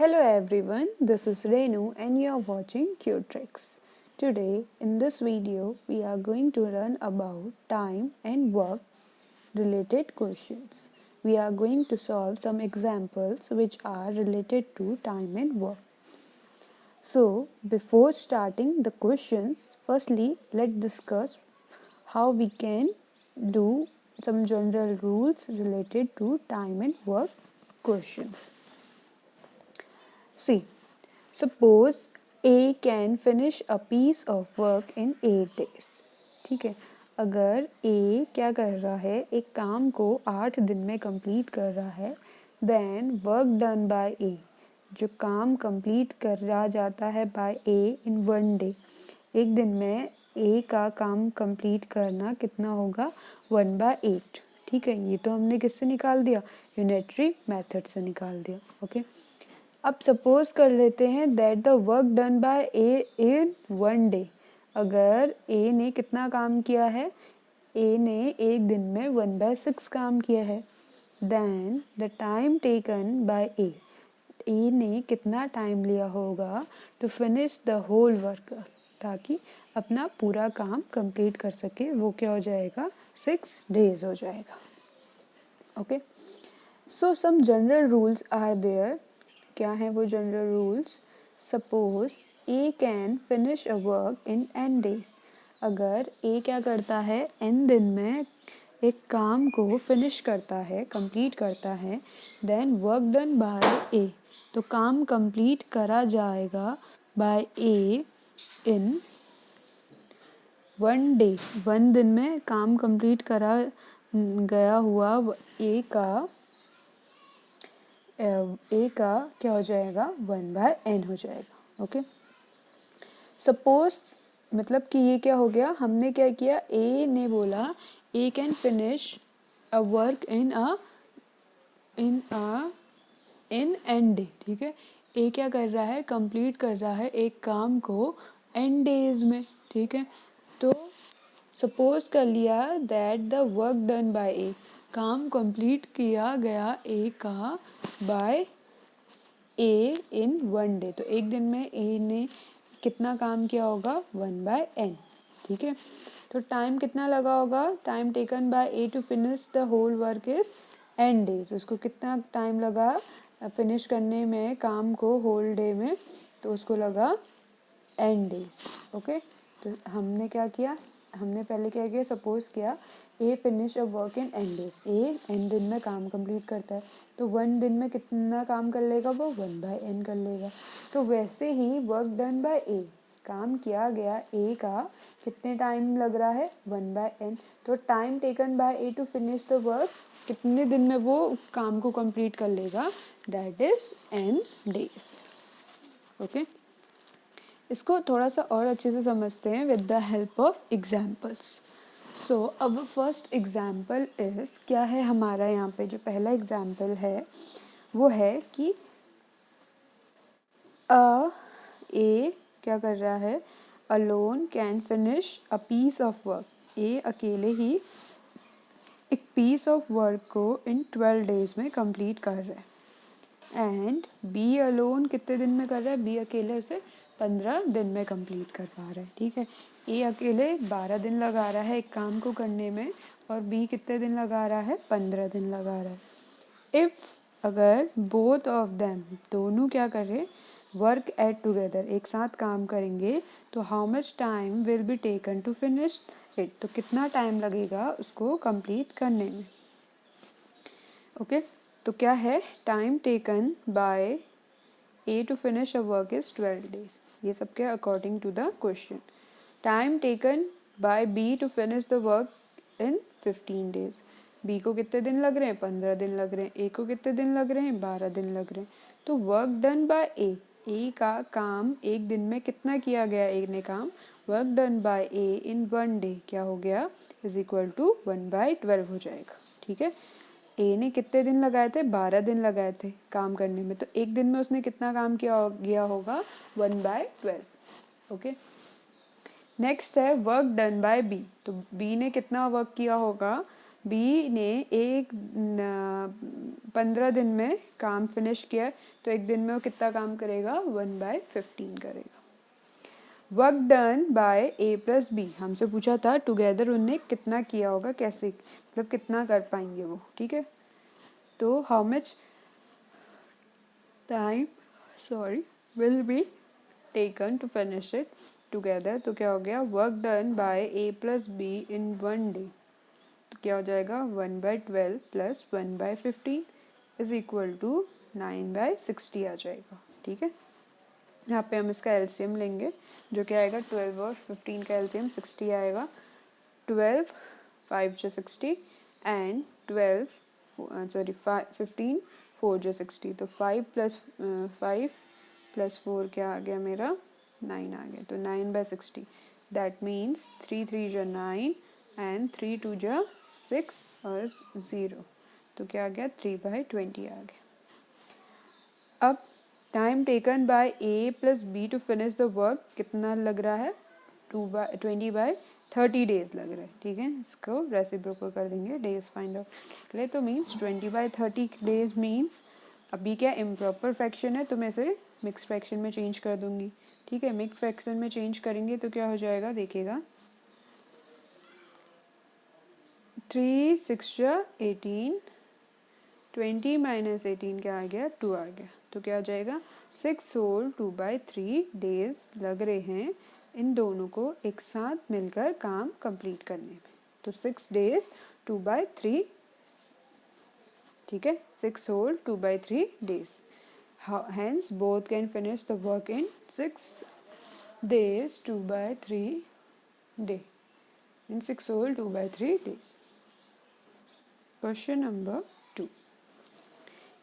Hello everyone, this is Renu and you are watching Q-Tricks. Today in this video we are going to learn about time and work related questions. We are going to solve some examples which are related to time and work. So before starting the questions, firstly let's discuss how we can do some general rules related to time and work questions. See, suppose A can finish a piece of work in 8 days. ठीक है, अगर A क्या कर रहा है, एक काम को 8 दिन में कंप्लीट कर रहा है, then work done by A, जो काम कंप्लीट करा जाता है by A in 1 day, एक दिन में A का काम कंप्लीट करना कितना होगा 1/8. ठीक है, ये तो हमने किससे निकाल दिया, यूनिटरी मेथड से निकाल दिया. ओके, अब सपोज कर लेते हैं that the work done by A in 1 day. अगर ए ने कितना काम किया है, ए ने एक दिन में 1/6 काम किया है. Then the time taken by A ने कितना टाइम लिया होगा to finish the whole work, ताकि अपना पूरा काम कंप्लीट कर सके. वो क्या हो जाएगा, 6 days हो जाएगा. Okay, so some general rules are there. क्या हैं वो general rules. Suppose A can finish a work in n days. अगर ए क्या करता है, n दिन में एक काम को फिनिश करता है, कंप्लीट करता है, देन वर्क डन बाय ए, तो काम कंप्लीट करा जाएगा बाय ए इन 1 डे. 1 दिन में काम कंप्लीट करा गया हुआ ए का क्या हो जाएगा, 1/n हो जाएगा. ओके, सपोज मतलब कि ये क्या हो गया, हमने क्या किया, ए ने बोला A can finish a work in n day. ठीक है, ए क्या कर रहा है, कंप्लीट कर रहा है एक काम को n डेज में. ठीक है, तो सपोज कर लिया that the work done by A, काम कंप्लीट किया गया ए का बाय ए इन 1 डे. तो एक दिन में ए ने कितना काम किया होगा, 1/n. ठीक है, तो टाइम कितना लगा होगा, time taken by A to finish the whole work is n days. उसको कितना टाइम लगा फिनिश करने में काम को होल डे में, तो उसको लगा n डेज. ओके, तो हमने क्या किया, हमने पहले क्या किया, सपोज किया A finish a work in n days. A n दिन में काम कंप्लीट करता है, तो 1 दिन में कितना काम कर लेगा, वो 1/n कर लेगा. तो वैसे ही वर्क डन बाय ए, काम किया गया ए का कितने टाइम लग रहा है, 1/n. तो time taken by A to finish the work, कितने दिन में वो काम को कंप्लीट कर लेगा, that is n days. Okay, इसको थोड़ा सा और अच्छे से समझते हैं with the help of examples. So अब फर्स्ट एग्जाम्पल इज, क्या है हमारा यहाँ पे जो पहला एग्जाम्पल है वो है कि ए क्या कर रहा है, alone can finish a piece of work. A अकेले ही एक पीस ऑफ वर्क को इन 12 डेज में कंप्लीट कर रहा है. एंड बी अलोन कितने दिन में कर रहा है, बी अकेले उसे 15 दिन में कंप्लीट कर पा रहा है. ठीक है, ए अकेले 12 दिन लगा रहा है एक काम को करने में, और बी कितने दिन लगा रहा है, 15 दिन लगा रहा है. इफ़ अगर बोथ ऑफ देम, दोनों क्या करें, वर्क एट टुगेदर, एक साथ काम करेंगे, तो how much time will be taken to finish it, तो कितना टाइम लगेगा उसको कंप्लीट करने में. ओके, तो क्या है, time taken by A to finish a work is 12 days. ये सब क्या, according to the question. Time taken by B to finish the work in 15 days. B को कितने दिन लग रहे हैं, 15 दिन लग रहे हैं. ए को कितने दिन लग रहे हैं, 12 दिन लग रहे हैं. तो वर्क डन बाय ए का काम एक दिन में कितना किया गया, ए ने काम, work done by A in 1 day क्या हो गया, इज इक्वल टू 1/12 हो जाएगा. ठीक है, ए ने कितने दिन लगाए थे, 12 दिन लगाए थे काम करने में, तो एक दिन में उसने कितना काम किया गया होगा, 1/12. ओके, नेक्स्ट है वर्क डन बाय बी. तो बी ने कितना वर्क किया होगा, बी ने 15 दिन में काम फिनिश किया है, तो एक दिन में वो कितना काम करेगा, 1/15 करेगा। Work done by A plus B, हमसे पूछा था टुगेदर उनने कितना किया होगा, कैसे मतलब कितना कर पाएंगे वो, ठीक है। तो how much time will be taken to finish it together, तो क्या हो गया, work done by A plus B in 1 day, तो क्या हो जाएगा 1/12 प्लस 1/15 इज इक्वल टू 9/60 आ जाएगा, ठीक है। यहाँ पे हम इसका एलसीएम लेंगे, जो क्या आएगा 12 और 15 का एलसीएम 60 आएगा। 12 5 जो 60 एंड 15 4 जो 60, तो 5 प्लस 4 क्या आ गया मेरा 9 आ गया, तो 9/60 दैट मीन्स 3 3 जो 9 एंड 3 2 जो 6 और 0, तो क्या आ गया 3/20 आ गया। अब time taken by A plus B to finish the work कितना लग रहा है, 20/30 डेज लग रहा है, ठीक है। इसको रेसिप्रोकल कर देंगे डेज फाइंड आउट के लिए, तो मीन्स 20/30 डेज मीन्स, अभी क्या इम्प्रॉपर फ्रैक्शन है तो मैं इसे मिक्स फ्रैक्शन में चेंज कर दूंगी, ठीक है। मिक्स फ्रैक्शन में चेंज करेंगे तो क्या हो जाएगा, देखिएगा 3 6 18, 20 माइनस 18 क्या आ गया 2 आ गया, तो क्या आ जाएगा 6 होल 2/3 डेज लग रहे हैं इन दोनों को एक साथ मिलकर काम कंप्लीट करने में, तो 6 डेज 2/3, ठीक है, 6 whole 2/3 days, hence both can finish the work in 6 days 2/3 day, in 6 whole 2/3 days. Question number 2.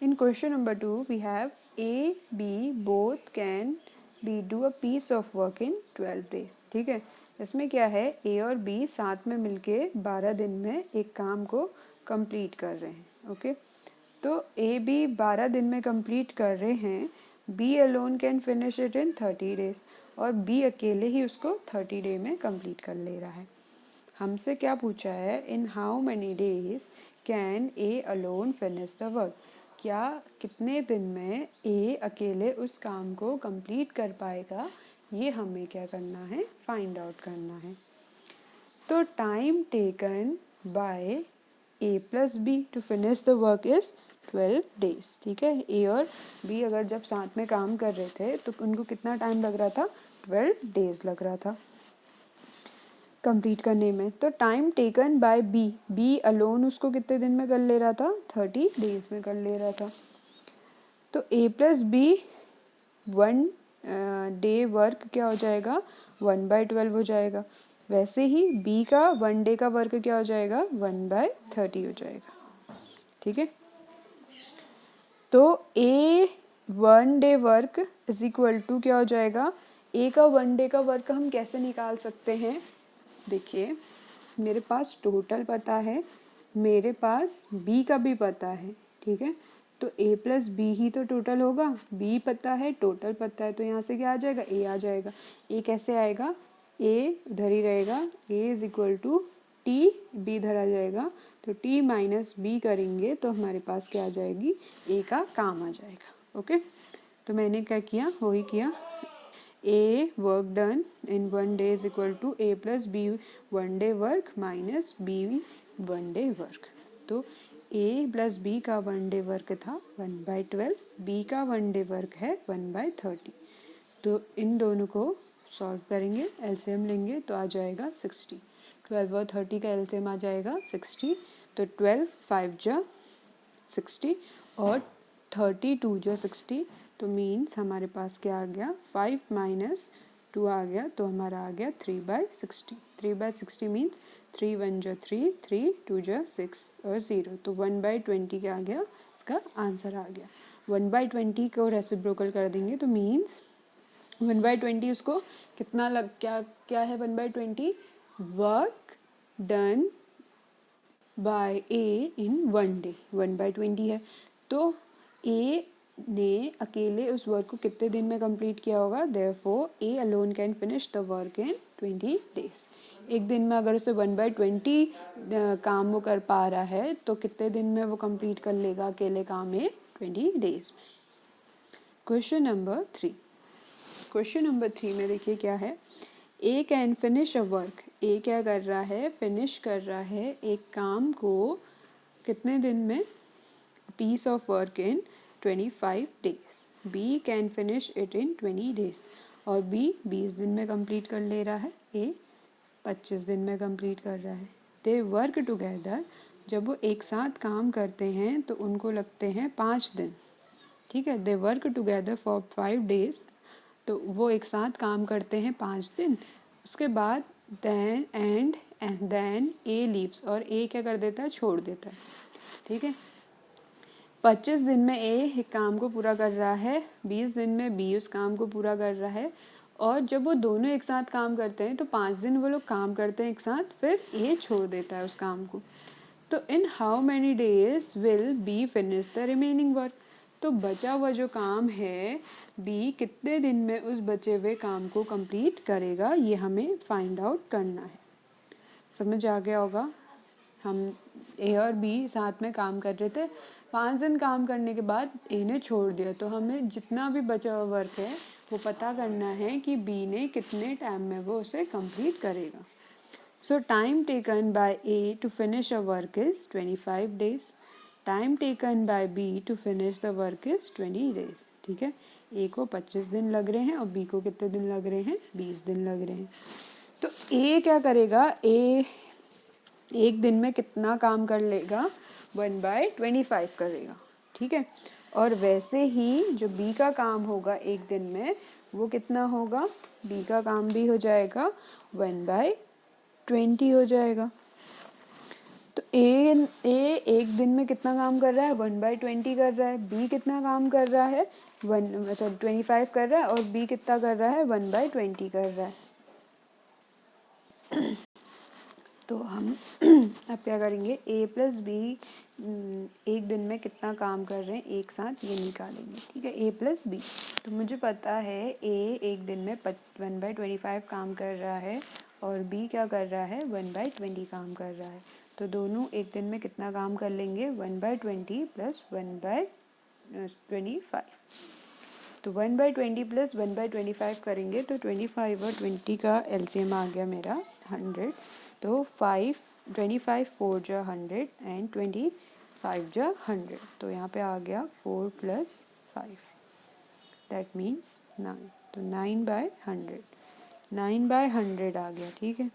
In question number 2 we have A, B both can be do a piece of work in 12 days, ठीक है। इसमें क्या है, A और B साथ में मिलके 12 दिन में एक काम को कंप्लीट कर रहे हैं, ओके। तो A B 12 दिन में कंप्लीट कर रहे हैं, B alone can finish it in 30 days, और B अकेले ही उसको 30 डे में कंप्लीट कर ले रहा है। हमसे क्या पूछा है, in how many days can A alone finish the work, क्या कितने दिन में ए अकेले उस काम को कंप्लीट कर पाएगा, ये हमें क्या करना है, फाइंड आउट करना है। तो time taken by A plus B to finish the work is 12 days, ठीक है। ए और बी अगर जब साथ में काम कर रहे थे तो उनको कितना टाइम लग रहा था, 12 डेज लग रहा था कंप्लीट करने में। तो time taken by B, B alone उसको कितने दिन में कर ले रहा था, 30 डेज में कर ले रहा था। तो ए प्लस बी 1 डे वर्क क्या हो जाएगा, 1/12 हो जाएगा। वैसे ही बी का 1 डे का वर्क क्या हो जाएगा, 1/30 हो जाएगा, ठीक है। तो A 1 day work is equal to क्या हो जाएगा, ए का 1 डे का वर्क हम कैसे निकाल सकते हैं, देखिए मेरे पास टोटल पता है, मेरे पास बी का भी पता है, ठीक है। तो ए प्लस बी ही तो टोटल होगा, बी पता है टोटल पता है, तो यहाँ से क्या आ जाएगा, ए आ जाएगा। ए कैसे आएगा, ए उधर ही रहेगा, A is equal to T, B इधर आ जाएगा, तो टी माइनस बी करेंगे तो हमारे पास क्या आ जाएगी, ए का काम आ जाएगा, ओके। तो मैंने क्या किया, वही किया, A work done in 1 day is equal to A plus B 1 day work minus B 1 day work। तो A plus B का 1 day work था 1/12, B का 1 day work है 1/30। तो इन दोनों को सॉल्व करेंगे, एलसीएम लेंगे तो आ जाएगा 60। 12 और 30 का एलसीएम आ जाएगा 60, तो 12 5 जा 60 और 32 जो 60, तो मीन्स हमारे पास क्या आ गया, 5 माइनस 2 आ गया, तो हमारा आ गया 3/60। 3/60 मीन्स 3 1 जो 3, 3 2 जो 6 और 0, तो 1/20 क्या आ गया, इसका आंसर आ गया। 1/20 को रेसिप्रोकल कर देंगे तो मीन्स 1/20 उसको कितना लग, क्या है 1/20, work done by A in 1 day, 1/20 है। तो ए ने अकेले उस वर्क को कितने दिन में कंप्लीट किया होगा, therefore A alone can finish the work in 20 days. एक दिन में अगर उसे 1/20 काम वो कर पा रहा है तो कितने दिन में वो कंप्लीट कर लेगा अकेले काम में? 20 डेज में। Question number 3। क्वेश्चन नंबर 3 में देखिए क्या है। ए कैन फिनिश अ वर्क। ए क्या कर रहा है? फिनिश कर रहा है एक काम को कितने दिन में? Piece of work in 25 days. B can finish it in 20 days. और बी 20 दिन में कंप्लीट कर ले रहा है, ए 25 दिन में कंप्लीट कर रहा है। They work together. जब वो एक साथ काम करते हैं तो उनको लगते हैं 5 दिन। ठीक है, they work together for 5 days. तो वो एक साथ काम करते हैं 5 दिन। उसके बाद देन ए लीव्स, और ए क्या कर देता है? छोड़ देता है। ठीक है, 25 दिन में ए एक काम को पूरा कर रहा है, 20 दिन में बी उस काम को पूरा कर रहा है। और जब वो दोनों एक साथ काम करते हैं तो 5 दिन वो लोग काम करते हैं एक साथ, फिर ए छोड़ देता है उस काम को। तो in how many days will be finish the remaining work. तो बचा हुआ जो काम है बी कितने दिन में उस बचे हुए काम को कंप्लीट करेगा, ये हमें फाइंड आउट करना है। समझ आ गया होगा। हम ए और बी साथ में काम कर रहे थे, 5 दिन काम करने के बाद ए ने छोड़ दिया, तो हमें जितना भी बचा हुआ वर्क है वो पता करना है कि बी ने कितने टाइम में वो उसे कंप्लीट करेगा। So time taken by A to finish a work is 25 days. Time taken by B to finish the work is 20 days. ठीक है, ए को 25 दिन लग रहे हैं और बी को कितने दिन लग रहे हैं? 20 दिन लग रहे हैं। तो ए क्या करेगा? ए एक दिन में कितना काम कर लेगा? 1/25 करेगा। ठीक है, और वैसे ही जो बी का काम होगा एक दिन में वो कितना होगा? बी का काम भी हो जाएगा 1/20 हो जाएगा। तो ए एक दिन में कितना काम कर रहा है? 1/20 कर रहा है। बी कितना काम कर रहा है? 25 कर रहा है, और बी कितना कर रहा है? 1/20 कर रहा है। तो हम अब क्या करेंगे? ए प्लस बी एक दिन में कितना काम कर रहे हैं एक साथ ये निकालेंगे। ठीक है, ए प्लस बी। तो मुझे पता है ए एक दिन में 1/25 काम कर रहा है और बी क्या कर रहा है? 1/20 काम कर रहा है। तो दोनों एक दिन में कितना काम कर लेंगे? 1/20 प्लस 1/25। तो 1/20 प्लस 1/25 करेंगे तो 25 और 20 का एलसीएम आ गया मेरा 100। तो 25 4 जा 100 एंड 25 जा 100। तो यहाँ पे आ गया 4 + 5, दैट मीन्स 9। तो 9/100, 9/100 आ गया। ठीक है,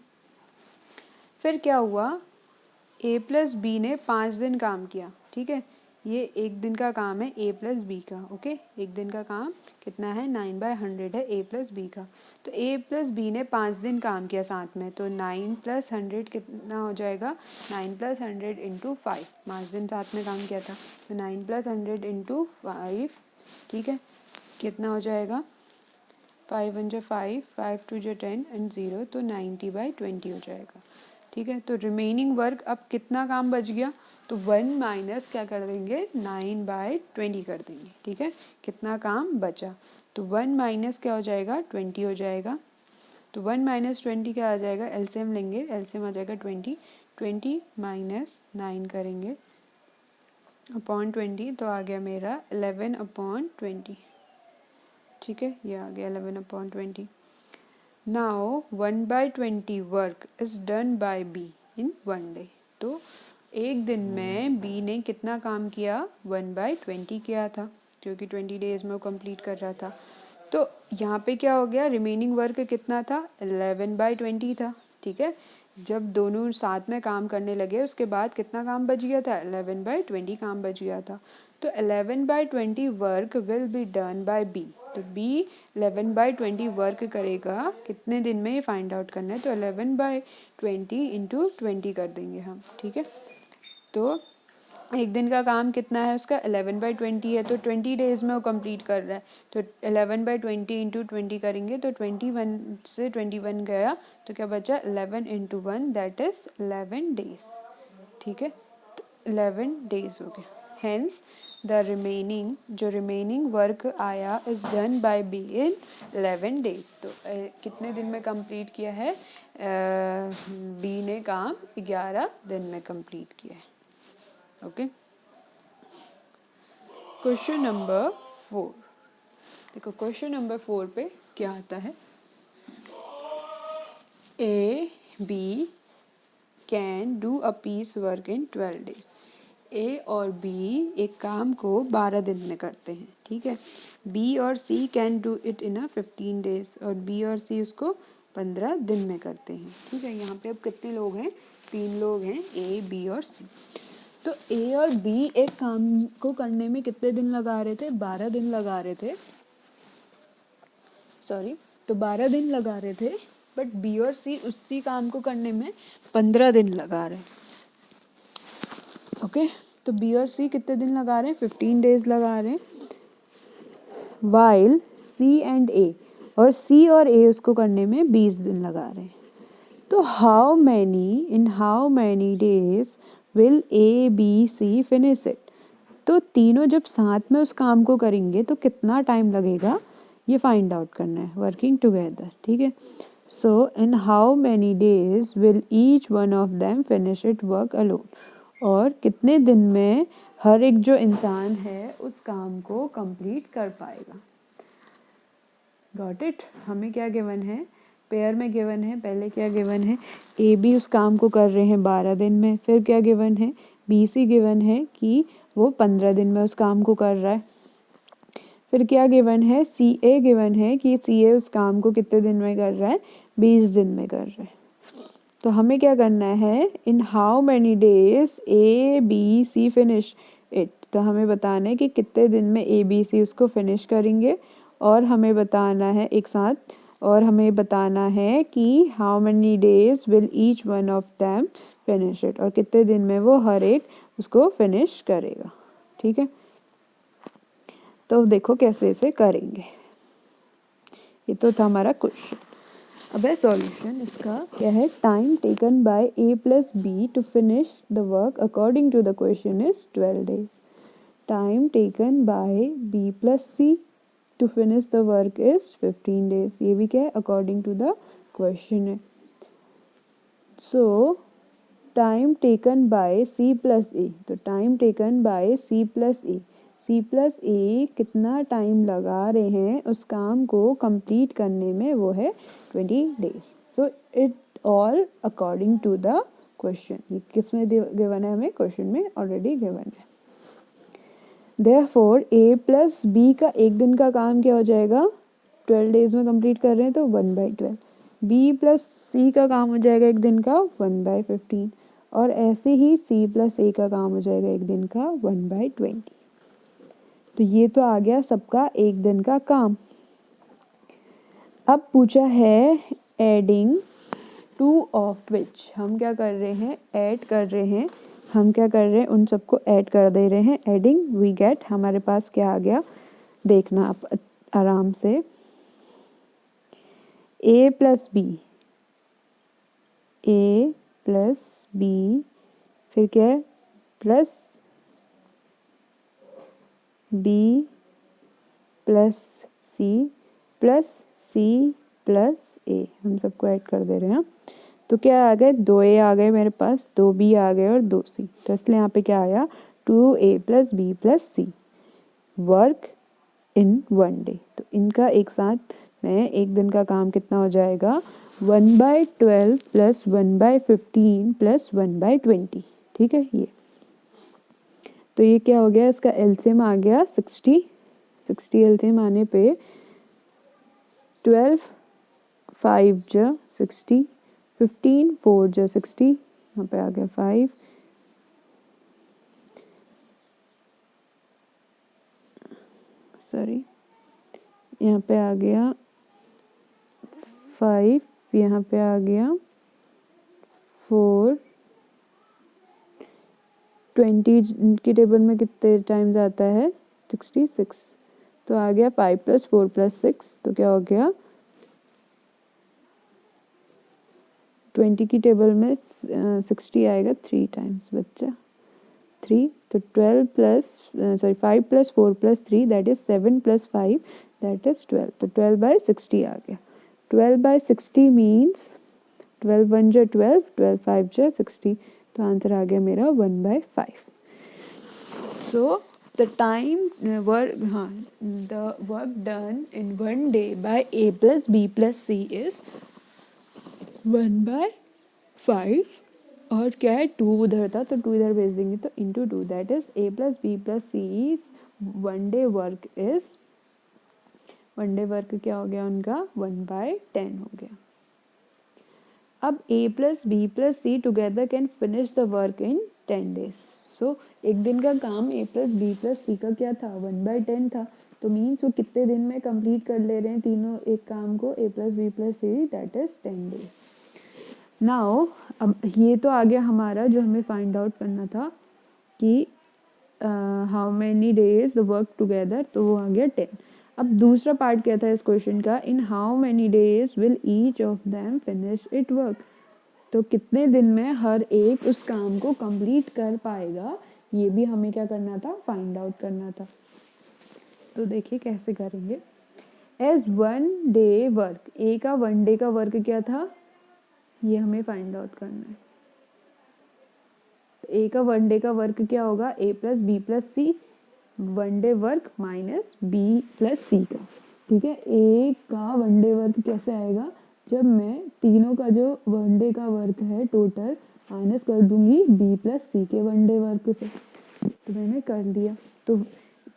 फिर क्या हुआ? ए प्लस बी ने 5 दिन काम किया। ठीक है, ये एक दिन का काम है ए प्लस बी का। ओके, एक दिन का काम कितना है? 9/100 है ए प्लस बी का। तो ए प्लस बी ने 5 दिन काम किया साथ में, तो 9 + 100 कितना हो जाएगा? 9 + 100 × 5। 5 दिन साथ में काम किया था, तो 9 + 100 × 5। ठीक है, कितना हो जाएगा? 5 1 × 5, 5 2 × 10 एंड 0, तो 90/20 हो जाएगा। ठीक है, तो रिमेनिंग वर्क अब कितना काम बच गया? तो 1 माइनस क्या कर देंगे? 9/20 कर देंगे। ठीक है, कितना काम बचा? तो 1 माइनस क्या हो जाएगा? 20 हो जाएगा। तो 1 - 20 क्या आ जाएगा? एलसीएम लेंगे, एलसीएम आ जाएगा 20। 20 - 9 करेंगे अपॉन 20, तो आ गया मेरा 11/20। ठीक है, ये आ गया 11/20। Now 1/20 work is done by B in 1 day. तो एक दिन में बी ने कितना काम किया? 1/20 किया था, क्योंकि 20 डेज में वो कंप्लीट कर रहा था। तो यहाँ पे क्या हो गया? रिमेनिंग वर्क कितना था? 11/20 था। ठीक है, जब दोनों साथ में काम करने लगे उसके बाद कितना काम बच गया था? 11/20 काम बच गया था। तो 11/20 work will be done by B. तो बी 11/20 वर्क करेगा कितने दिन में? ये फाइंड आउट करना है। तो 11/20 × 20 कर देंगे हम। ठीक है, तो एक दिन का काम कितना है उसका? 11/20 है, तो 20 डेज में वो कंप्लीट कर रहा है। तो 11/20 × 20 करेंगे तो 21 से 21 गया, तो क्या बचा? 11 × 1, दैट इज 11 डेज। ठीक है, तो 11 डेज हो गया। हेंस द रिमेनिंग, जो रिमेनिंग वर्क आया is done by be in 11 days. तो कितने दिन में कंप्लीट किया है? बी ने काम 11 दिन में कंप्लीट किया है। Okay, question number 4। देखो क्वेश्चन नंबर 4 पे क्या आता है? A B can do a piece work in 12 days. A और बी एक काम को 12 दिन में करते हैं, ठीक है। बी और C can do it in a 15 days, और बी और सी उसको 15 दिन में करते हैं, ठीक है। यहाँ पे अब कितने लोग हैं? 3 लोग हैं, ए बी और सी। तो ए और बी एक काम को करने में कितने दिन लगा रहे थे? 12 दिन लगा रहे थे, सॉरी, तो 12 दिन लगा रहे थे। बट बी और सी उसी काम को करने में 15 दिन लगा रहे हैं। ओके, तो बी और सी कितने दिन लगा रहे हैं? 15 डेज लगा रहे हैं। वाइल सी एंड ए, और सी और ए उसको करने में 20 दिन लगा रहे हैं। तो in how many days will A B C finish it? तो तीनों जब साथ में उस काम को करेंगे तो कितना टाइम लगेगा, ये फाइंड आउट करना है, वर्किंग टुगेदर, ठीक है। So in how many days will each one of them finish it work alone? और कितने दिन में हर एक जो इंसान है उस काम को कंप्लीट कर पाएगा। Got it? हमें क्या गिवन है? पेयर में गिवन है। पहले क्या गिवन है? ए बी उस काम को कर रहे हैं 12 दिन में। फिर क्या गिवन है? बी सी गिवन है कि वो 15 दिन में उस काम को कर रहा है। फिर क्या गिवन है? सी ए गिवन है कि सी ए उस काम को कितने दिन में कर रहा है? 20 दिन में कर रहा है। तो हमें क्या करना है? In how many days A B C finish it? तो हमें बताना है कि कितने दिन में ए बी सी उसको फिनिश करेंगे, और हमें बताना है एक साथ, और हमें बताना है कि how many days will each one of them finish it, और कितने दिन में वो हर एक उसको फिनिश करेगा, ठीक है। तो देखो कैसे इसे करेंगे। ये तो था हमारा क्वेश्चन। अब है सॉल्यूशन इसका। क्या है? Time taken by A plus B to finish the work according to the question is 12 days. Time taken by B plus C to finish the work is 15 days. ये भी क्या है? अकॉर्डिंग टू द क्वेश्चन है। So time taken by C plus A, तो time taken by C plus A, C plus A कितना time लगा रहे हैं उस काम को कंप्लीट करने में? वो है 20 days. So it all according to the question. ये किस में गिवन है? हमें क्वेश्चन में ऑलरेडी गिवन है। देयरफॉर ए प्लस बी का एक दिन का काम क्या हो जाएगा? 12 डेज में कंप्लीट कर रहे हैं तो 1/12। बी प्लस सी का काम हो जाएगा एक दिन का 1/15, और ऐसे ही सी प्लस ए का काम हो जाएगा एक दिन का 1/20। तो ये तो आ गया सबका एक दिन का काम। अब पूछा है एडिंग टू ऑफ विच। हम क्या कर रहे हैं? ऐड कर रहे हैं। हम क्या कर रहे हैं? उन सबको ऐड कर दे रहे हैं। एडिंग वी गेट, हमारे पास क्या आ गया देखना आप आराम से। A plus B, A plus B, फिर क्या है? Plus B plus C plus C plus A, हम सबको ऐड कर दे रहे हैं। तो क्या आ गए? 2 ए आ गए मेरे पास, 2 बी आ गए और 2 सी। तो इसलिए यहाँ पे क्या आया? 2 A plus B plus C work in 1 day. तो इनका एक साथ में एक दिन का काम कितना हो जाएगा? 1/12 प्लस 1/15 प्लस 1/20, ठीक है। ये तो ये क्या हो गया? इसका एलसीएम आ गया 60। 60 एलसीएम आने पे 12 5 जा 60, 15 4 जा 60, यहाँ पे आ गया 5, सॉरी यहाँ पे आ गया 5, यहाँ पे आ गया 4। 20 की टेबल में कितने टाइम्स आता है? 66। तो आ गया 5 + 4 + 6, तो क्या हो गया? 20 की टेबल में 60 आएगा 3 टाइम्स बच्चा, 3 तो 12 plus 5 plus 4 plus 3 that is 7 plus 5 that is 12, तो 12/60 आ गया। 12/60 मीन्स 12 1 जा 12, 12 5 जा 60, तो आंसर आ गया मेरा 1/5। So the work done in 1 day by A plus B plus C is 1/5, और क्या है 2 उधर था तो 2 इधर भेज देंगे, तो into 2 that is A plus B plus C 1 day work is, 1 day work क्या हो गया उनका 1/10 हो गया। अब A plus B plus C together can finish the work in 10 days। सो एक दिन का काम A plus B plus C का क्या था 1/10 था, तो मीन्स वो कितने दिन में कंप्लीट कर ले रहे हैं तीनों एक काम को A plus B plus C, that is 10 days। Now अब ये तो आ गया हमारा जो हमें फाइंड आउट करना था कि how many days the work together, तो वो आ गया 10। अब दूसरा पार्ट क्या था इस क्वेश्चन का, इन how many days will each of them finish it work, तो कितने दिन में हर एक उस काम को कंप्लीट कर पाएगा, ये भी हमें क्या करना था फाइंड आउट करना था। तो देखिए कैसे करेंगे। एज 1 day वर्क, ए का 1 day का वर्क क्या था, ये हमें फाइंड आउट करना है। तो ए का 1 day का वर्क क्या होगा, A plus B plus C 1 day work minus B plus C का, ठीक है। ए का 1 day वर्क कैसे आएगा, जब मैं तीनों का जो 1 day का वर्क है टोटल माइनस कर दूंगी बी प्लस सी के 1 day वर्क से, तो मैंने कर दिया। तो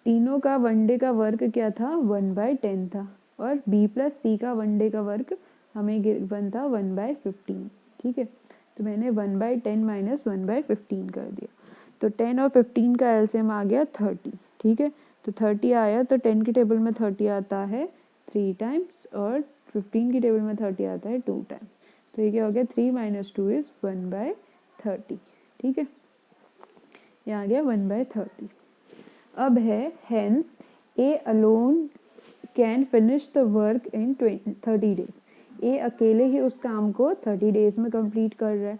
तीनों का 1 day का वर्क क्या था 1/10 था, और बी प्लस सी का 1 day का वर्क हमें गिवन था 1/15, ठीक है। तो मैंने 1/10 माइनस 1/15 कर दिया, तो 10 और 15 का एलसीएम आ गया 30, ठीक है। तो 30 आया, तो 10 की टेबल में 30 आता है 3 टाइम्स, और 15 की टेबल में 30 आता है 2 टाइम्स, तो ये क्या हो गया 3 माइनस 2 इज 1/30, ठीक है। ये आ गया 1/30। अब है hence A alone can finish the work in 30 days, A अकेले ही उस काम को 30 डेज में कंप्लीट कर रहा है।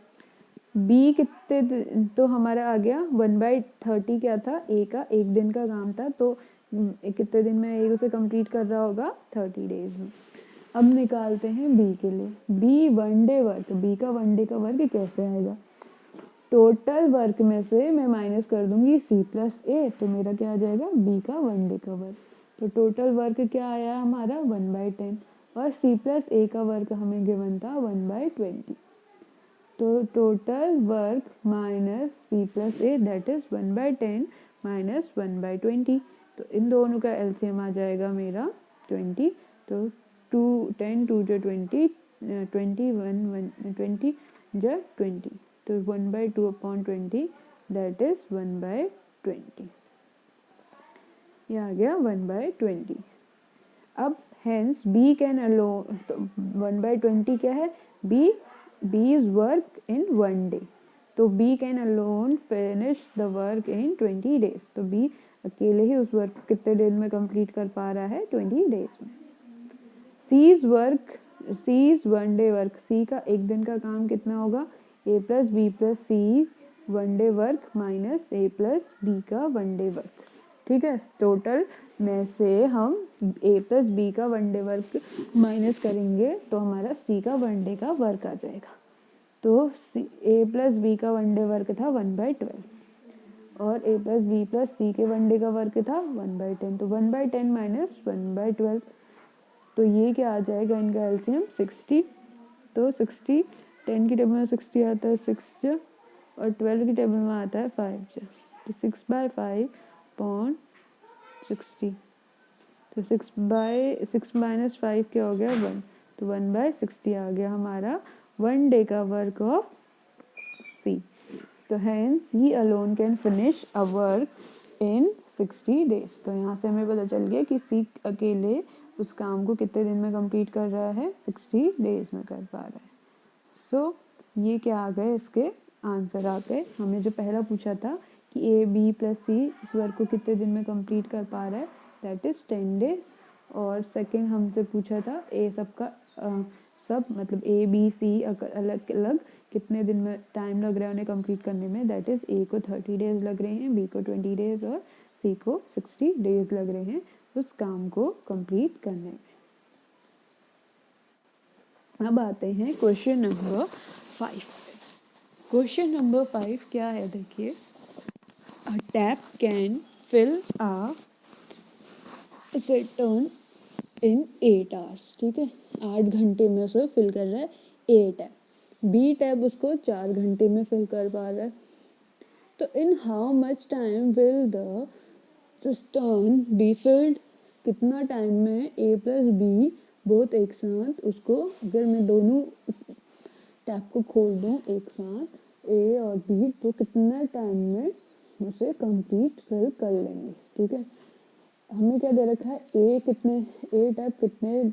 बी कितने, तो हमारा आ गया 1/30 क्या था, ए का एक दिन का काम था, तो कितने दिन में ए उसे कंप्लीट कर रहा होगा 30 डेज में। अब निकालते हैं बी के लिए, बी 1 day वर्क, बी का 1 day का वर्क कैसे आएगा, टोटल वर्क में से मैं माइनस कर दूंगी सी प्लस ए, तो मेरा क्या आ जाएगा बी का 1 day का वर्क, तो टोटल वर्क क्या आया हमारा 1/10, और सी प्लस ए का वर्क हमें गिवन था 1/20, तो total work minus C plus A that is 1/10 minus 1/20, तो इन दोनों का एलसीएम आ जाएगा मेरा 20, तो 10 2 जो 20 20 जो 20, तो 1/2/20 दैट इज 1/20, ये आ गया 1/20। अब हेंस बी कैन अलोन, तो 1/20 क्या है, B is work in 1 day, तो B can alone finish the work in 20 days, तो बी अकेले ही उस वर्क को कितने दिन में कंप्लीट कर पा रहा है 20 days में। सी इज 1 day वर्क, सी का एक दिन का काम कितना होगा, A plus B plus C 1 day work minus A plus B का 1 day वर्क, ठीक है। टोटल में से हम ए प्लस बी का 1 day वर्क माइनस करेंगे, तो हमारा सी का 1 day का वर्क आ जाएगा, तो ए प्लस बी का 1 day वर्क था 1/12, और ए प्लस बी प्लस सी के 1 day का वर्क था 1/10, तो 1/10 माइनस 1/12, तो ये क्या आ जाएगा इनका एलसीएम 60, तो 60 10 की टेबल में 60 आता है 6 और 12 की टेबल में आता है 5, तो 6/5/60, तो 6 माइनस 5 क्या हो गया 1, तो 1/60 आ गया हमारा 1 day का वर्क ऑफ सी, तो hence C alone can finish a work in 60 days, तो यहाँ से हमें पता चल गया कि सी अकेले उस काम को कितने दिन में कंप्लीट कर रहा है 60 days में कर पा रहा है। सो ये क्या आ गए इसके आंसर आ गए, हमें जो पहला पूछा था कि ए बी प्लस सी इस वर्क को कितने दिन में कंप्लीट कर पा रहा है दैट इज 10 days, और सेकंड हमसे पूछा था ए सबका सब मतलब A B C अलग अलग कितने दिन में टाइम लग रहा है उन्हें कंप्लीट करने में, दैट इज़ A को 30 डेज लग रहे हैं, B को 20 डेज और C को 60 डेज लग रहे हैं उस काम को कंप्लीट करने में। अब आते हैं क्वेश्चन नंबर 5। क्वेश्चन नंबर 5 क्या है देखिए, a tap can fill a cistern in 8 hours, ठीक है, 8 घंटे में उसे फिल कर रहा है ए टैप। बी टैप उसको 4 घंटे में फिल कर पा रहा है। तो in how much time will the cistern be filled, कितना टाइम में ए प्लस बी बोथ एक साथ उसको, अगर मैं दोनों टैप को खोल दूँ एक साथ ए और बी, तो कितना टाइम में उसे कंप्लीट फिल कर लेंगे, ठीक है। हमें क्या दे रखा है, ए टैप कितने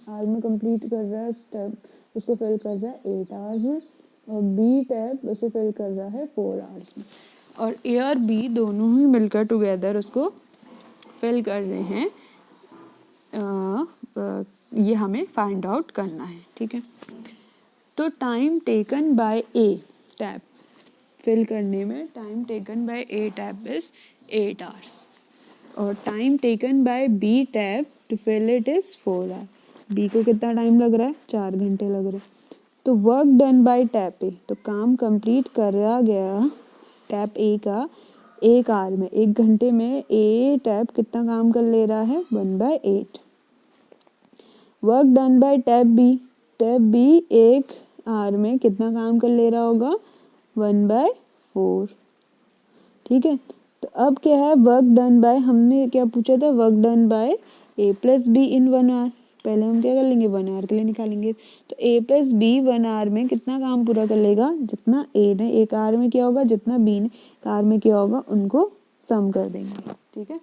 आवर में कंप्लीट कर रहा है, स्टेप उसको फिल कर रहा है 8 आवर्स में, और बी टैप उसे फिल कर रहा है 4 आवर्स में, और ए और बी दोनों ही मिलकर टुगेदर उसको फिल कर रहे हैं। ये हमें फाइंड आउट करना है, ठीक है। तो time taken by A tap fill करने में, time taken by A tap is 8 hours, और time taken by B tap to fill it is 4 hour. B को कितना टाइम लग रहा है, 4 घंटे लग रहे हैं। तो वर्क डन बाय टैप ए, तो काम कंप्लीट करा गया टैप ए का 1 आवर में, 1 घंटे में ए टैप कितना काम कर ले रहा है, 1/8। Work done by tap B 1 hour में कितना काम कर ले रहा होगा, 1/4, ठीक है। तो अब क्या है, वर्क डन बाय, हमने क्या पूछा था, work done by A plus B in 1 hour. पहले हम क्या कर लेंगे, 1 आवर के लिए निकालेंगे। तो ए प्लस बी 1 आवर में कितना काम पूरा कर लेगा, जितना ए ने 1 आवर में किया होगा, जितना बी ने 1 आवर में किया होगा, उनको सम कर देंगे, ठीक है।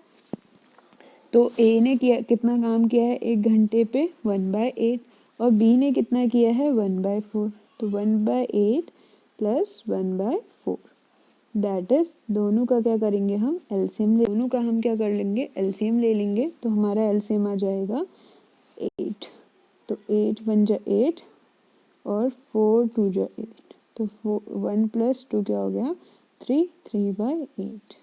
तो ए ने कितना काम किया है 1 घंटे पे, 1/8, और बी ने कितना किया है 1/4। तो 1/8 प्लस 1/4, दैट इज, दोनों का क्या करेंगे हम, एलसीएम दोनों का हम क्या कर लेंगे, एलसीएम ले लेंगे। तो हमारा एलसीएम आ जाएगा 8। तो 8 1 जा 8 और 4 2 जा 8, तो 1 + 2 क्या हो गया, 3, 3/8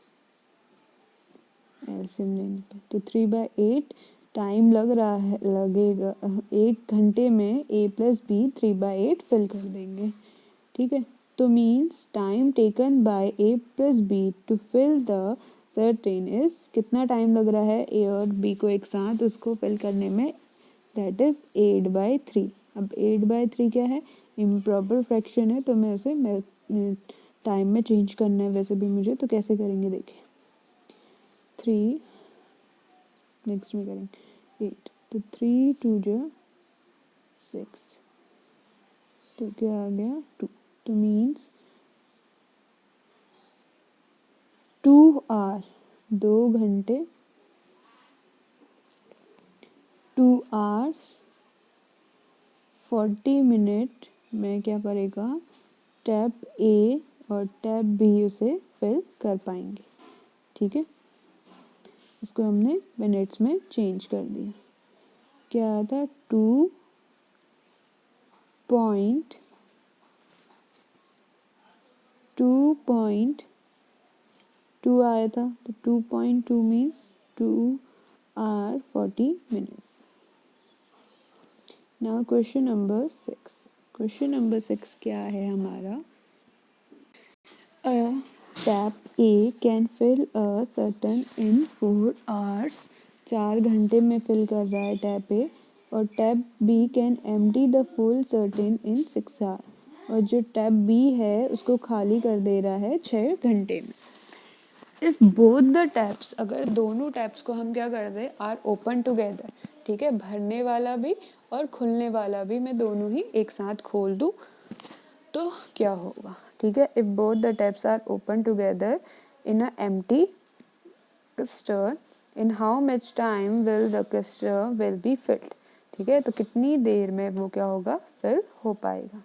एलसीएम लेने पे। तो 3/8 टाइम लग रहा है, लगेगा 1 घंटे में ए प्लस बी 3/8 फिल कर देंगे, ठीक है। तो means time taken by A plus B to fill the cistern is, कितना टाइम लग रहा है ए और बी को एक साथ उसको फिल करने में, दैट इज 8/3। अब 8/3 क्या है, इम्प्रॉपर फ्रैक्शन है, तो मैं उसे टाइम में चेंज करना है वैसे भी मुझे, तो कैसे करेंगे देखिए, 3 नेक्स्ट में करेंगे 8, तो 3 2 जा 6, तो क्या आ गया 2। तो मीन्स 2 आवर, 2 घंटे, 2 आवर्स 40 मिनट में क्या करेगा, टैप ए और टैप बी उसे फिल कर पाएंगे, ठीक है। इसको हमने मिनट्स में चेंज कर दिया, क्या आया था 2.2 आया था। तो 2.2 means 2 hour 40 minute. Now question number 6। Question number 6 क्या है हमारा, tap A can fill a cistern in 4 hours, 4 घंटे में फिल कर रहा है टैप ए, और tap B can empty the full cistern in 6 hour, और जो टैप बी है उसको खाली कर दे रहा है 6 घंटे में। इफ बोथ द टैप्स, अगर दोनों टैप्स को हम क्या कर दें, आर ओपन टुगेदर, ठीक है, भरने वाला भी और खुलने वाला भी मैं दोनों ही एक साथ खोल दूँ तो क्या होगा, ठीक है। If both the taps are open together in a empty cluster, in how much time will the cluster will be filled, ठीक है। तो कितनी देर में वो क्या होगा, फिल हो पाएगा।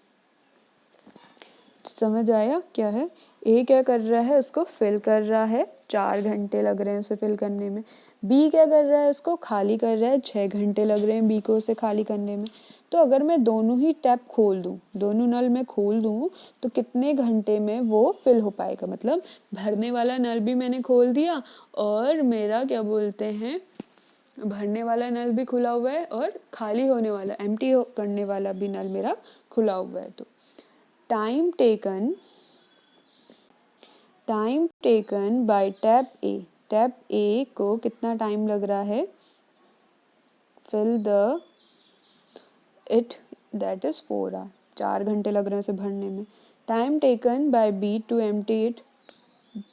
समझ आया क्या है, ए क्या कर रहा है, उसको फिल कर रहा है, 4 घंटे लग रहे हैं उसे फिल करने में। बी क्या कर रहा है, उसको खाली कर रहा है, 6 घंटे लग रहे हैं बी को उसे खाली करने में। तो अगर मैं दोनों ही टैप खोल दूँ, दोनों नल मैं खोल दूँ तो कितने घंटे में वो फिल हो पाएगा, मतलब भरने वाला नल भी मैंने खोल दिया और मेरा क्या बोलते हैं भरने वाला नल भी खुला हुआ है और खाली होने वाला एम्प्टी करने वाला भी नल मेरा खुला हुआ है। तो time taken by tap A को कितना टाइम लग रहा है fill the it, that is 4 hour, 4 घंटे लग रहे हैं उसे भरने में। Time taken by B to empty it,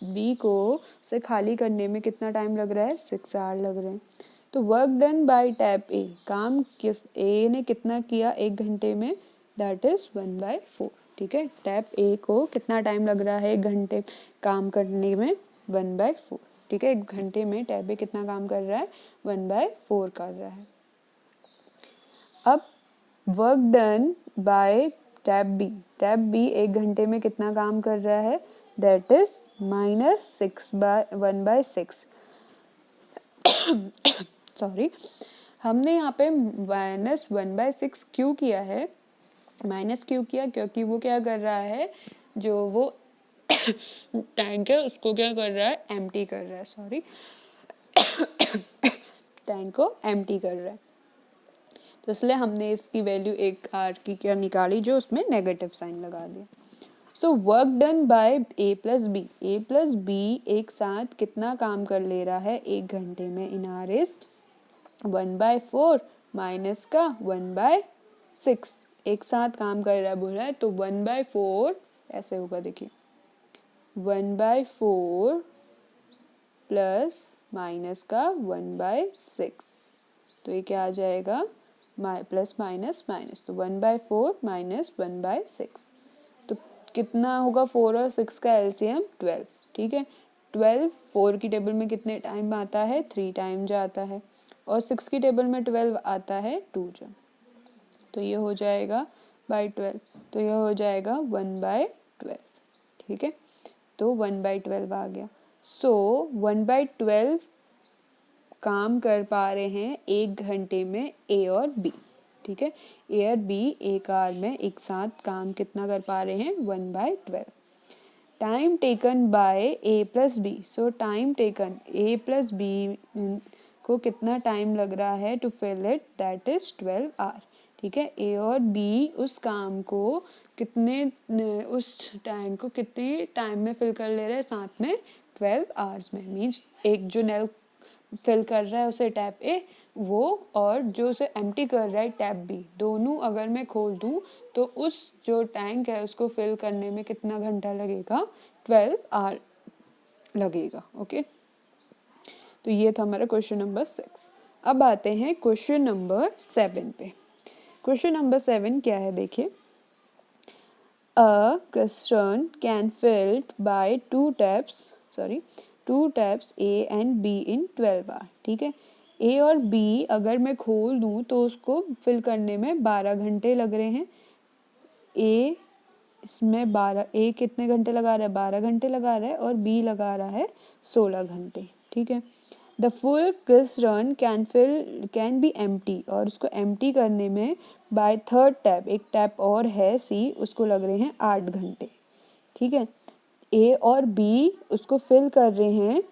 B को से खाली करने में कितना टाइम लग रहा है 6 आवर लग रहे हैं। तो वर्क डन बाय टैप ए, काम किस ए ने कितना किया 1 घंटे में, दैट इज 1/4। ठीक है, टैप ए को कितना टाइम लग रहा है 1 घंटे काम करने में 1/4। ठीक है, 1 घंटे में टैप ए कितना काम कर रहा है 1/4 कर रहा है। अब work done by tap B 1 घंटे में कितना काम कर रहा है, दैट इज -1/6। सॉरी, हमने यहाँ पे -1/6 क्यों किया है, माइनस क्यों किया, क्योंकि वो क्या कर रहा है, जो वो टैंक है उसको क्या कर रहा है, एम्प्टी कर रहा है, सॉरी टैंक को एम्प्टी कर रहा है। तो इसलिए हमने इसकी वैल्यू 1 आर की क्या निकाली, जो उसमें नेगेटिव साइन लगा दिया। So work done by A plus B एक साथ कितना काम कर ले रहा है 1 घंटे में, इन आर इज 1/4 माइनस का 1/6, एक साथ काम कर रहा है बोल रहा है, तो 1/4 ऐसे होगा, देखिए 1/4 प्लस माइनस का 1/6, तो ये क्या आ जाएगा प्लस माइनस माइनस, तो 1/4 माइनस 1/6, तो कितना होगा 4 और 6 का एलसीएम 12। ठीक है, 12 4 की टेबल में कितने टाइम आता है 3 टाइम जाता है, और 6 की टेबल में 12 आता है 2 जब, तो ये हो जाएगा बाई 12, तो ये हो जाएगा 1/12। ठीक है, तो 1/12 आ गया। सो 1/12 काम कर पा रहे हैं 1 घंटे में ए और बी। ठीक है, ए और बी एक आवर में एक साथ काम कितना कर पा रहे हैं 1/12। Time taken by A plus B, so time taken A plus B को कितना टाइम लग रहा है to fill it, that is 12 hour. ठीक है, ए और बी उस काम को कितने उस टैंक को कितने टाइम में फिल कर ले रहे हैं, साथ में 12 आवर्स में, मीन्स एक जो नल फिल कर रहा है उसे टैप ए वो, और जो उसे एम्प्टी कर रहा है टैप बी, दोनों अगर मैं खोल दूँ तो उस जो टैंक है उसको फिल करने में कितना घंटा लगेगा 12 आवर लगेगा। ओके, तो ये था हमारा क्वेश्चन नंबर 6। अब आते हैं क्वेश्चन नंबर 7 पे। क्वेश्चन नंबर 7 क्या है, देखिए A cistern can filled by two taps A and B in 12 hours। ठीक है, A और B अगर मैं खोल दूँ तो उसको फिल करने में 12 घंटे लग रहे हैं। A इसमें 12, A कितने घंटे लगा रहा है 12 घंटे लगा रहा है, और B लगा रहा है 16 घंटे। ठीक है, the full cistern can be empty, और उसको एम्प्टी करने में बाय थर्ड टैप, एक टैप और है सी, उसको लग रहे हैं 8 घंटे। ठीक है, ए और बी उसको फिल कर रहे हैं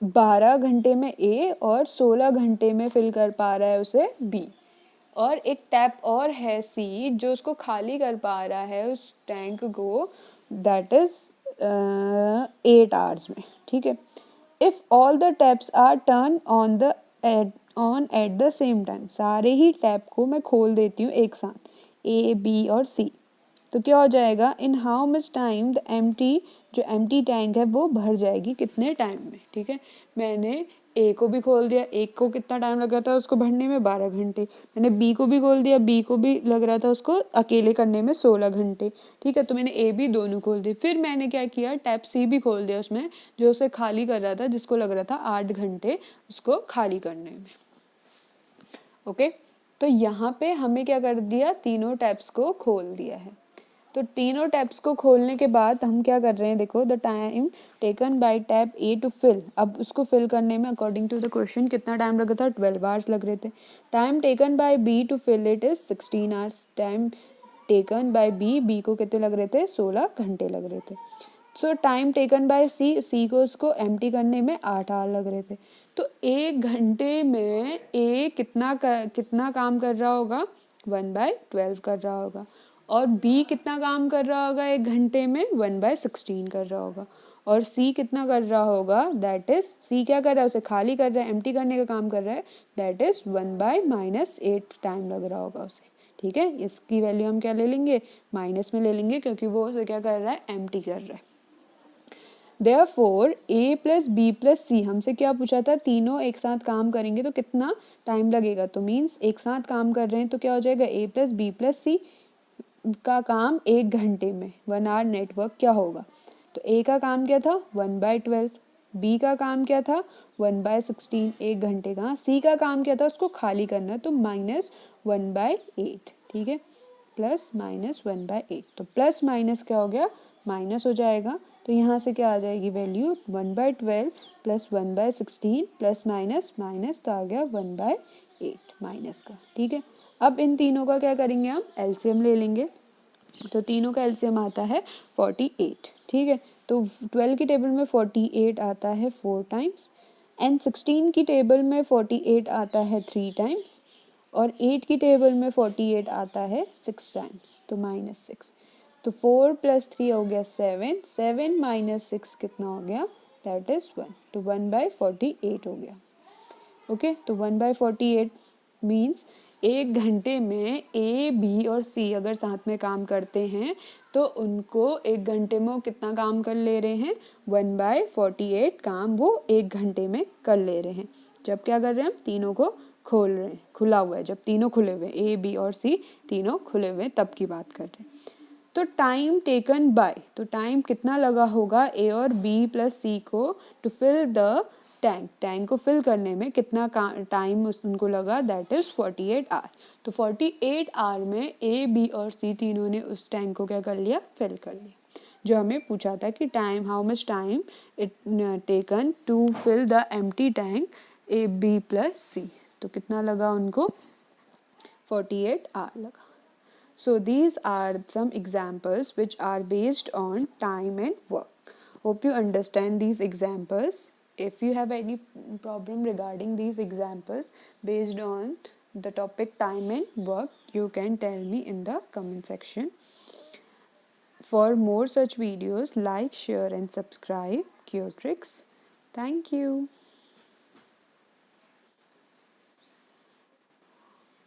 12 घंटे में ए और 16 घंटे में फिल कर पा रहा है उसे बी, और एक टैप और है सी जो उसको खाली कर पा रहा है उस टैंक को, दैट इज 8 आवर्स में। ठीक है, if all the taps are turn on at the same time, सारे ही टैप को मैं खोल देती हूँ एक साथ, ए बी और सी, तो क्या हो जाएगा, इन हाउ मच टाइम द जो एम्प्टी टैंक है वो भर जाएगी कितने टाइम में। ठीक है, मैंने ए को भी खोल दिया, एक को कितना टाइम लग रहा था उसको भरने में 12 घंटे, मैंने बी को भी खोल दिया, बी को भी लग रहा था उसको अकेले करने में 16 घंटे। ठीक है, तो मैंने ए बी दोनों खोल दिए, फिर मैंने क्या किया टैप सी भी खोल दिया उसमें, जो उसे खाली कर रहा था, जिसको लग रहा था 8 घंटे उसको खाली करने में। ओके, तो यहाँ पे हमें क्या कर दिया, तीनों टैप्स को खोल दिया है। तो तीनों टैप्स को खोलने के बाद हम क्या कर रहे हैं, देखो the time taken by tap A to fill, अब उसको फिल करने में अकॉर्डिंग टू द क्वेश्चन कितना टाइम लगा था, 12 आवर्स लग रहे थे। Time taken by B to fill it is 16 hours. Time taken by B को कितने लग रहे थे, 16 घंटे लग रहे थे। सो टाइम टेकन बाय सी को उसको एम्प्टी करने में 8 आवर लग रहे थे। तो 1 घंटे में ए कितना काम कर रहा होगा, 1/12 कर रहा होगा। और बी कितना काम कर रहा होगा 1 घंटे में, 1/16 कर रहा होगा। और सी कितना कर रहा होगा, दैट इज सी क्या कर रहा है, उसे खाली कर रहा है, एम्प्टी करने का काम कर रहा है, दैट इज 1/-8 टाइम लग रहा होगा उसे। ठीक है, इसकी वैल्यू हम क्या ले लेंगे, माइनस में ले लेंगे, क्योंकि वो उसे क्या कर रहा है, एम्प्टी कर रहा है। Therefore A plus B plus C, हमसे क्या पूछा था, तीनों एक साथ काम करेंगे तो कितना टाइम लगेगा, तो मीन्स एक साथ काम कर रहे हैं तो क्या हो जाएगा, A plus B plus C का काम 1 घंटे में, 1 आवर नेटवर्क क्या होगा। तो A का काम क्या था, 1/12, B का काम क्या था, 1/16, 1 घंटे का। C का काम क्या था, उसको खाली करना, तो -1/8, ठीक है, प्लस माइनस 1/8, तो प्लस माइनस क्या हो गया, माइनस हो जाएगा। तो यहाँ से क्या आ जाएगी value, 1/12 plus 1/16 plus minus minus, तो आ गया 1/8 माइनस का। ठीक है, अब इन तीनों का क्या करेंगे, हम एलसीएम ले लेंगे। तो तीनों का एलसीएम आता है 48। ठीक है, तो 12 की टेबल में 48 आता है 4 टाइम्स, एंड 16 की टेबल में 48 आता है 3 टाइम्स, और 8 की टेबल में 48 आता है 6 टाइम्स, तो -6। तो 4 प्लस 3 हो गया 7, 7 माइनस 6 कितना हो गया, दैट इज 1, तो 1/48 हो गया। ओके, तो 1/48 मीन्स 1 घंटे में ए बी और सी अगर साथ में काम करते हैं तो उनको 1 घंटे में वो कितना काम कर ले रहे हैं, 1/48 काम वो 1 घंटे में कर ले रहे हैं। जब क्या कर रहे हैं, हम तीनों को खोल रहे हैं, खुला हुआ है, जब तीनों खुले हुए हैं, ए बी और सी तीनों खुले हुए हैं, तब की बात कर रहे हैं। तो टाइम टेकन बाय, तो टाइम कितना लगा होगा ए और बी प्लस सी को टू फिल द टैंक को फिल करने में कितना टाइम उनको लगा, दैट इज 48 आवर। तो 48 आवर में ए बी और सी तीनों ने उस टैंक को क्या कर लिया, फिल कर लिया। जो हमें पूछा था कि time, how much time it taken to fill the empty tank A B plus C, तो कितना लगा उनको, 48 आवर लगा। So these are some examples which are based on time and work. Hope you understand these examples. If you have any problem regarding these examples based on the topic time and work, you can tell me in the comment section. For more such videos, like, share and subscribe Curetrix. Thank you.